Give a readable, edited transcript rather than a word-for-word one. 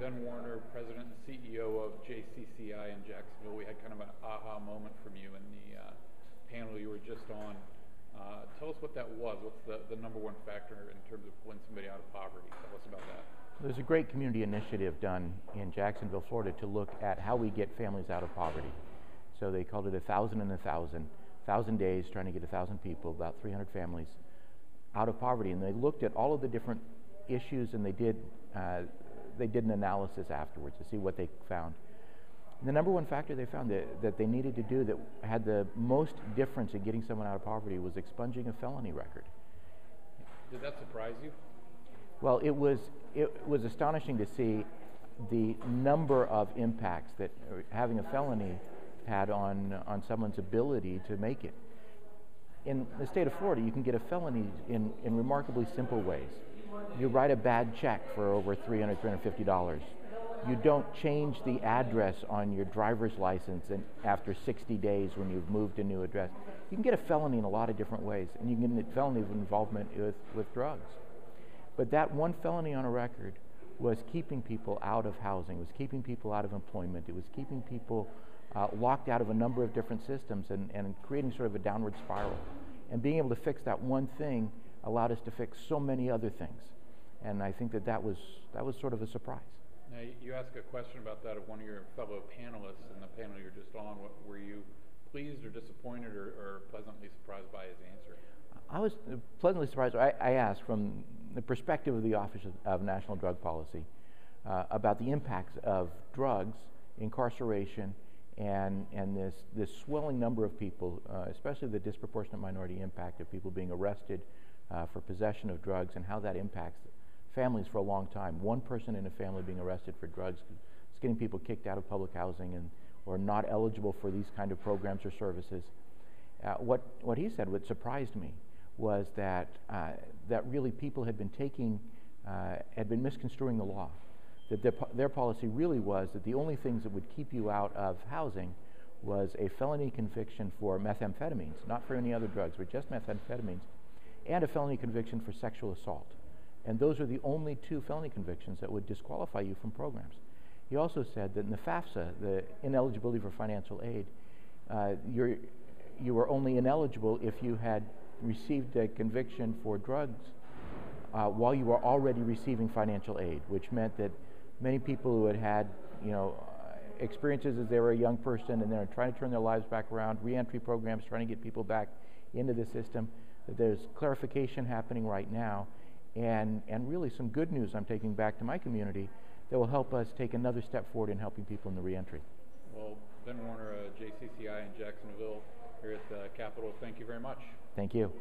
Ben Warner, President and CEO of JCCI in Jacksonville. We had kind of an aha moment from you in the panel you were just on. Tell us what that was. What's the number one factor in terms of pulling somebody out of poverty? Tell us about that. There's a great community initiative done in Jacksonville, Florida, to look at how we get families out of poverty. So they called it 1,000 and 1,000. 1,000 days trying to get 1,000 people, about 300 families, out of poverty. And they looked at all of the different issues, and they did an analysis afterwards to see what they found. And the number one factor they found that they needed to do that had the most difference in getting someone out of poverty was expunging a felony record. Did that surprise you? Well, it was astonishing to see the number of impacts that having a felony had on someone's ability to make it. In the state of Florida, you can get a felony in remarkably simple ways. You write a bad check for over $300, $350. You don't change the address on your driver's license after 60 days when you've moved a new address. You can get a felony in a lot of different ways, and you can get a felony of involvement with drugs. But that one felony on a record was keeping people out of housing, was keeping people out of employment, it was keeping people locked out of a number of different systems and creating sort of a downward spiral. And being able to fix that one thing allowed us to fix so many other things. And I think that was sort of a surprise. Now, you asked a question about that of one of your fellow panelists in the panel you're just on. Were you pleased or disappointed or pleasantly surprised by his answer? I was pleasantly surprised. I asked from the perspective of the Office of National Drug Policy about the impacts of drugs, incarceration, and this swelling number of people, especially the disproportionate minority impact of people being arrested for possession of drugs, and how that impacts families for a long time. One person in a family being arrested for drugs is getting people kicked out of public housing or not eligible for these kind of programs or services. What he said, what surprised me, was that really people had been misconstruing the law. That their policy really was that the only things that would keep you out of housing was a felony conviction for methamphetamines, not for any other drugs, but just methamphetamines, and a felony conviction for sexual assault. And those are the only two felony convictions that would disqualify you from programs. He also said that in the FAFSA, the ineligibility for financial aid, you were only ineligible if you had received a conviction for drugs while you were already receiving financial aid, which meant that many people who had experiences as they were a young person and they're trying to turn their lives back around, reentry programs, trying to get people back into the system, that there's clarification happening right now, and really some good news I'm taking back to my community that will help us take another step forward in helping people in the reentry. Well, Ben Warner, JCCI in Jacksonville, here at the Capitol, thank you very much. Thank you.